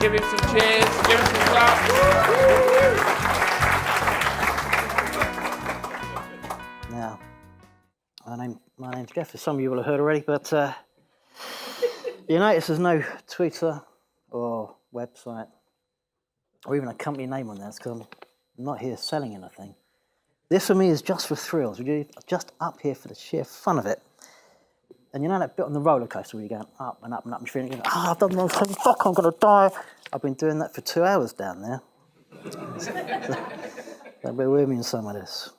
Give him some cheers. Give him some claps. Now, my name's Geoff, as some of you will have heard already, but you notice there's no Twitter or website or even a company name on there. It's because I'm not here selling anything. This for me is just for thrills. We're just up here for the sheer fun of it. And you know that bit on the roller coaster where you're going up and up and up and you're feeling, I've done this, fuck, I'm going to die. I've been doing that for 2 hours down there. So bear with me in some of this.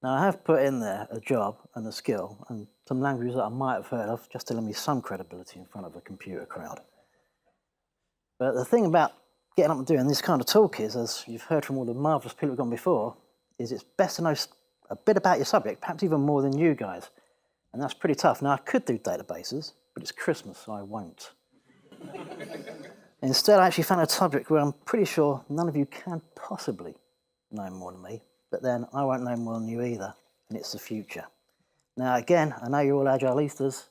Now, I have put in there a job and a skill and some languages that I might have heard of, just to lend me some credibility in front of a computer crowd. But the thing about getting up and doing this kind of talk is, as you've heard from all the marvellous people who've gone before, is it's best to know a bit about your subject, perhaps even more than you guys. And that's pretty tough. Now, I could do databases, but it's Christmas, so I won't. Instead, I actually found a subject where I'm pretty sure none of you can possibly know more than me, but then I won't know more than you either, and it's the future. Now, again, I know you're all Agile Easters,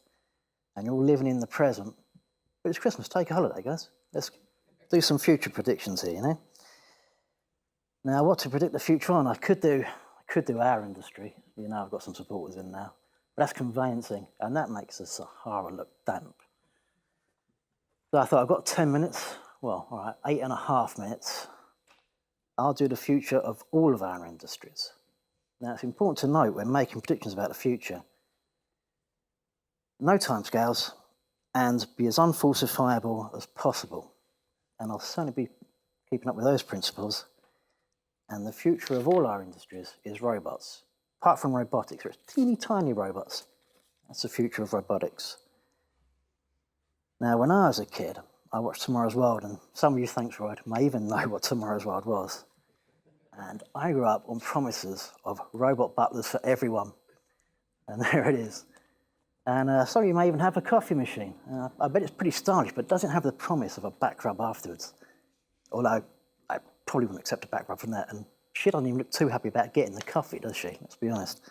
and you're all living in the present, but it's Christmas. Take a holiday, guys. Let's do some future predictions here, you know? Now, what to predict the future on? I could do our industry. You know, I've got some supporters in now. But that's conveyancing, and that makes the Sahara look damp. So I thought, I've got 10 minutes. Well, all right, 8.5 minutes. I'll do the future of all of our industries. Now, it's important to note when making predictions about the future, no timescales, and be as unfalsifiable as possible. And I'll certainly be keeping up with those principles. And the future of all our industries is robots. Apart from robotics, where it's teeny tiny robots. That's the future of robotics. Now, when I was a kid, I watched Tomorrow's World, and some of you, thanks, Rod, may even know what Tomorrow's World was. And I grew up on promises of robot butlers for everyone. And there it is. And some of you may even have a coffee machine. I bet it's pretty stylish, but it doesn't have the promise of a back rub afterwards. Although, I probably wouldn't accept a back rub from that. And she doesn't even look too happy about getting the coffee, does she? Let's be honest.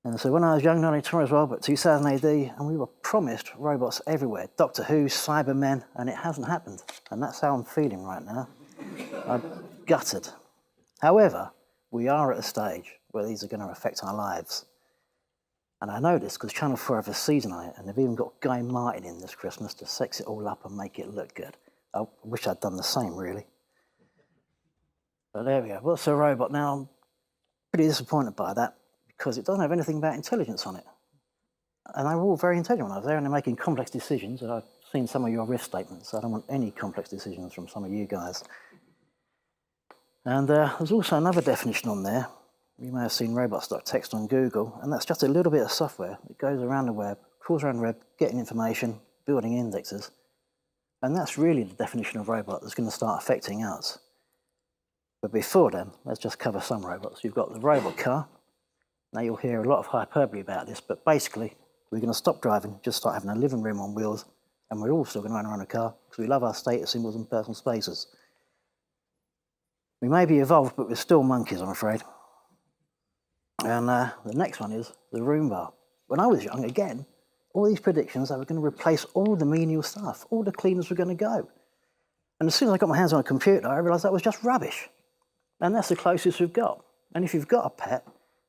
And so when I was young, not only Tomorrow's World, but 2000 AD, and we were promised robots everywhere. Doctor Who, Cybermen, and it hasn't happened. And that's how I'm feeling right now. I'm gutted. However, we are at a stage where these are going to affect our lives. And I know this because Channel 4 have a season on it, and they've even got Guy Martin in this Christmas to sex it all up and make it look good. I wish I'd done the same, really. But there we go. What's a robot? Now, I'm pretty disappointed by that because it doesn't have anything about intelligence on it. And they were all very intelligent when I was there, and they're making complex decisions. And I've seen some of your risk statements, so I don't want any complex decisions from some of you guys. And there's also another definition on there. You may have seen robots.txt on Google, and that's just a little bit of software that goes around the web, crawls around the web, getting information, building indexes. And that's really the definition of robot that's going to start affecting us. But before then, let's just cover some robots. You've got the robot car. Now you'll hear a lot of hyperbole about this, but basically, we're going to stop driving, just start having a living room on wheels, and we're all still going to run around a car because we love our status symbols and personal spaces. We may be evolved, but we're still monkeys, I'm afraid. And the next one is the Roomba. When I was young, again, all these predictions that were going to replace all the menial stuff, all the cleaners were going to go. And as soon as I got my hands on a computer, I realised that was just rubbish. And that's the closest we've got. And if you've got a pet,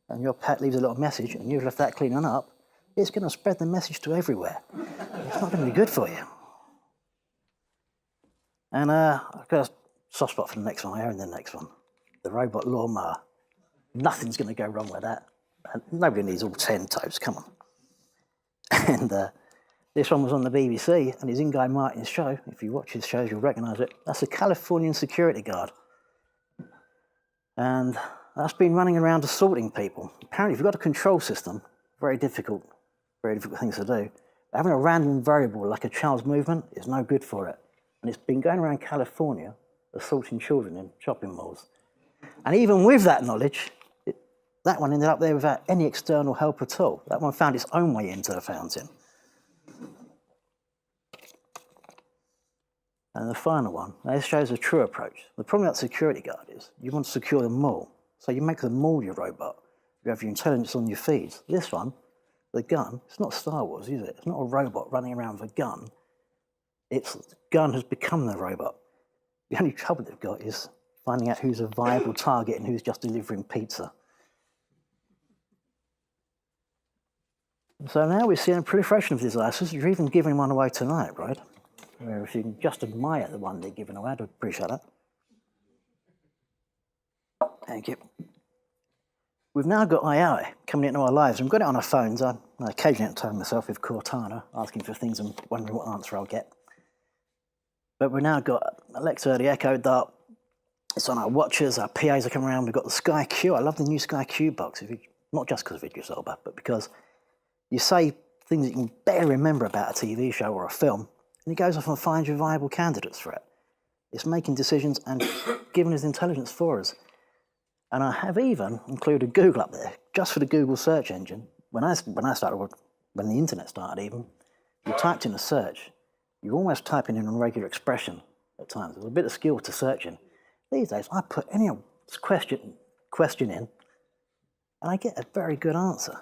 and your pet leaves a little message, and you've left that cleaning up, it's going to spread the message to everywhere. It's not going to be good for you. And I've got a soft spot for the next one here and the next one. The robot lawnmower. Nothing's going to go wrong with that. And nobody needs all 10 toes, come on. And this one was on the BBC, and it's in Guy Martin's show. If you watch his shows, you'll recognise it. That's a Californian security guard. And that's been running around assaulting people. Apparently, if you've got a control system, very difficult things to do. Having a random variable like a child's movement is no good for it. And it's been going around California assaulting children in shopping malls. And even with that knowledge, that one ended up there without any external help at all. That one found its own way into the fountain. And the final one, now this shows a true approach. The problem about security guard is you want to secure the mall. So you make the mall your robot. You have your intelligence on your feeds. This one, the gun, it's not Star Wars, is it? It's not a robot running around with a gun. Its gun has become the robot. The only trouble they've got is finding out who's a viable target and who's just delivering pizza. So now we're seeing a proliferation of these licenses. You're even giving one away tonight, right? Where if you can just admire the one they're giving away, I'd appreciate that. Thank you. We've now got AI coming into our lives. We've got it on our phones. I occasionally entertain myself with Cortana, asking for things and wondering what answer I'll get. But we've now got Alexa, the Echo Dot. It's on our watches, our PAs are coming around. We've got the Sky Q. I love the new Sky Q box, not just because of Idris Elba, but because you say things you can better remember about a TV show or a film, and it goes off and finds you viable candidates for it. It's making decisions and giving us intelligence for us. And I have even included Google up there, just for the Google search engine. When the internet started even, you typed in a search, you're almost typing in a regular expression at times. There's a bit of skill to searching. These days, I put any question in, and I get a very good answer.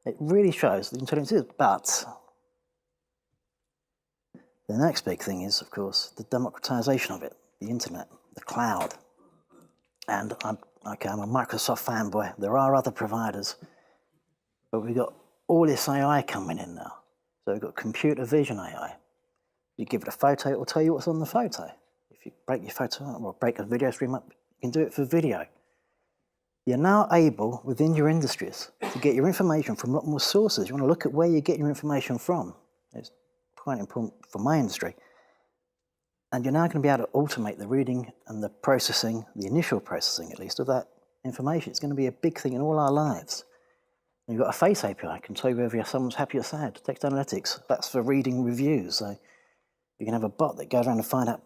It really shows the intelligence is, but the next big thing is, of course, the democratization of it, the internet, the cloud. And I'm a Microsoft fanboy. There are other providers, but we've got all this AI coming in now. So we've got computer vision AI. You give it a photo, it will tell you what's on the photo. If you break your photo up or break a video stream up, you can do it for video. You're now able, within your industries, to get your information from a lot more sources. You want to look at where you get your information from. It's quite important for my industry. And you're now going to be able to automate the reading and the processing, the initial processing at least, of that information. It's going to be a big thing in all our lives. And you've got a face API, can tell you whether someone's happy or sad. Text analytics, that's for reading reviews. So you can have a bot that goes around and find out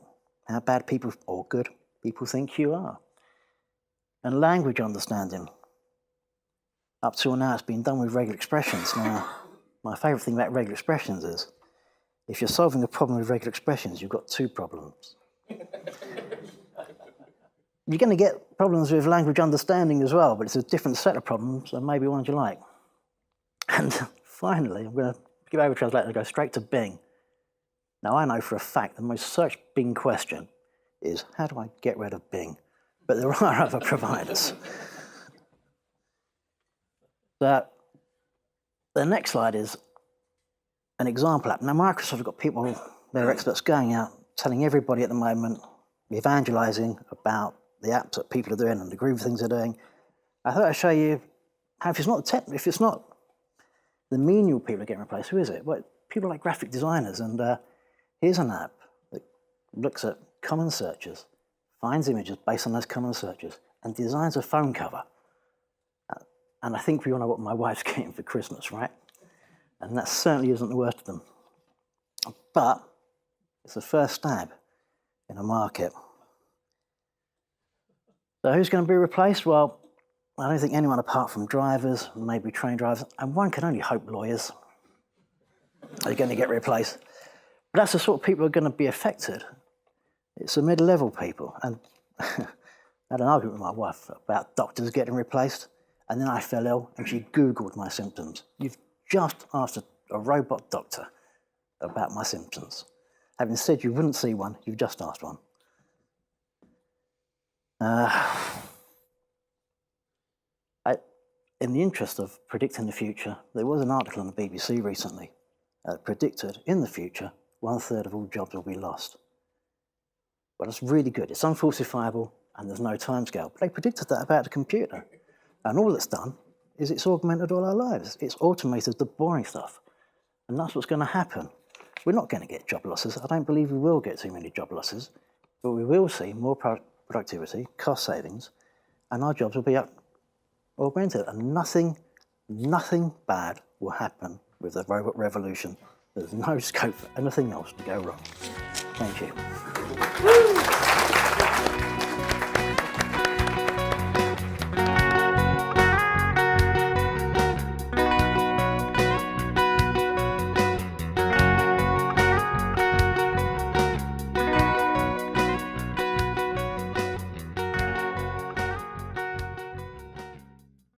how bad people, or good, people think you are. And language understanding. Up till now, it's been done with regular expressions. Now, my favourite thing about regular expressions is, if you're solving a problem with regular expressions, you've got two problems. You're going to get problems with language understanding as well, but it's a different set of problems, and maybe ones you like. And finally, I'm going to give over translate and go straight to Bing. Now, I know for a fact the most searched Bing question is, how do I get rid of Bing? But there are other providers. So, the next slide is an example app. Now, Microsoft have got people, they're experts going out, telling everybody at the moment, evangelizing about the apps that people are doing and the groove things they're doing. I thought I'd show you how, if it's not the menial people are getting replaced, who is it? Well, people like graphic designers. And here's an app that looks at common searches, finds images based on those common searches, and designs a phone cover. And I think we all know what my wife's getting for Christmas, right? And that certainly isn't the worst of them. But it's the first stab in a market. So who's going to be replaced? Well, I don't think anyone apart from drivers, maybe train drivers, and one can only hope lawyers are going to get replaced. But that's the sort of people who are going to be affected. It's the mid-level people. And I had an argument with my wife about doctors getting replaced, and then I fell ill, and she Googled my symptoms. You've just asked a robot doctor about my symptoms. Having said you wouldn't see one, you've just asked one. In the interest of predicting the future, there was an article on the BBC recently that predicted in the future 1/3 of all jobs will be lost. Well, that's really good. It's unfalsifiable and there's no timescale. But they predicted that about the computer. And all it's done is it's augmented all our lives. It's automated the boring stuff. And that's what's going to happen. We're not going to get job losses. I don't believe we will get too many job losses. But we will see more productivity, cost savings, and our jobs will be augmented. And nothing bad will happen with the robot revolution. There's no scope for anything else to go wrong. Thank you.